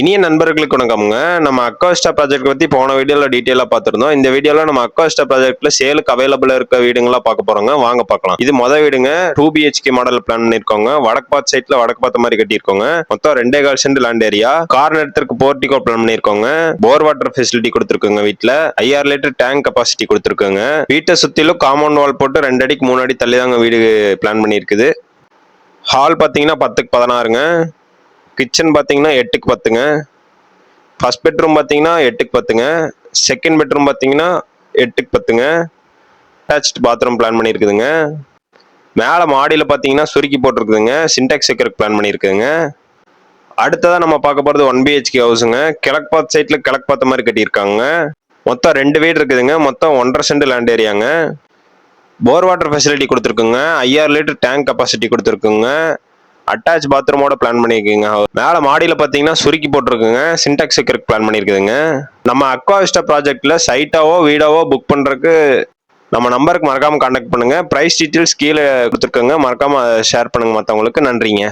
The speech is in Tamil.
இனிய நண்பர்களுக்கு வணக்கம்ங்க. நம்ம அக்வாஸ்டா ப்ராஜெக்ட் பத்தி போன வீடியோல டீட்டெயிலா பார்த்திருந்தோம். இந்த வீடியோல நம்ம அக்வாஸ்டா ப்ராஜெக்ட்ல சேலுக்கு அவைலபிளா இருக்க வீடுங்களா பார்க்க போறோங்க. வாங்க பார்க்கலாம். இது வீடுங்க 2 BHK மாடல் பிளான் பண்ணிருக்கோங்க. வடக்கு பார்த்த சைட்ல வடக்கு பார்த்த மாதிரி கட்டியிருக்கோங்க. மொத்தம் 2.25 சென்ட் லேண்ட் ஏரியா. கார்னர் இடத்திற்கு போர்டிகோ பிளான் பண்ணிருக்கோங்க. போர் வாட்டர் ஃபெசிலிட்டி கொடுத்துருக்குங்க. வீட்டுல 5000 லிட்டர் டேங்க் கெபாசிட்டி கொடுத்துருக்குங்க. வீட்டை சுத்திலும் காம்பவுண்ட் வால் போட்டு 2 அடிக்கு 3 அடி தள்ளி தாங்க வீடு பிளான் பண்ணியிருக்குது. ஹால் பாத்தீங்கன்னா 10க்கு 16ங்க. கிச்சன் பார்த்தீங்கன்னா 8க்கு 10ங்க. ஃபர்ஸ்ட் பெட்ரூம் பார்த்தீங்கன்னா 8க்கு 10ங்க. செகண்ட் பெட்ரூம் பார்த்தீங்கன்னா 8க்கு 10ங்க. அட்டாச்ட் பாத்ரூம் பிளான் பண்ணியிருக்குதுங்க. மேலே மாடியில் பார்த்தீங்கன்னா சுருக்கி போட்டிருக்குதுங்க. சின்டாக்ஸ் வைக்கிறதுக்கு பிளான் பண்ணியிருக்குதுங்க. அடுத்ததான் நம்ம பார்க்க போகிறது 1 BHK ஹவுஸுங்க. கிழக்கு பார்த்த சைட்டில் கிழக்கு பார்த்த மாதிரி கட்டியிருக்காங்க. மொத்தம் 2 வீடு இருக்குதுங்க. மொத்தம் 1.5 சென்ட் லேண்ட் ஏரியாங்க. போர் வாட்டர் ஃபெசிலிட்டி கொடுத்துருக்குங்க. 5000 லிட்டர் டேங்க் கெபாசிட்டி கொடுத்துருக்குங்க. அட்டாச் பாத்ரூமோட பிளான் பண்ணிருக்கீங்க. மேல மாடியில பாத்தீங்கன்னா சுருக்கி போட்டிருக்குங்க. சின்டாக்ஸ் வைக்கிறதுக்கு பிளான் பண்ணிருக்குதுங்க. நம்ம அக்வாஸ்டா ப்ராஜெக்ட்ல சைட்டாவோ வீடாவோ புக் பண்றதுக்கு நம்ம நம்பருக்கு மறக்காம கான்டாக்ட் பண்ணுங்க. பிரைஸ் டீடைல்ஸ் கீழே கொடுத்துருக்கோங்க. மறக்காம ஷேர் பண்ணுங்க மற்றவங்களுக்கு. நன்றிங்க.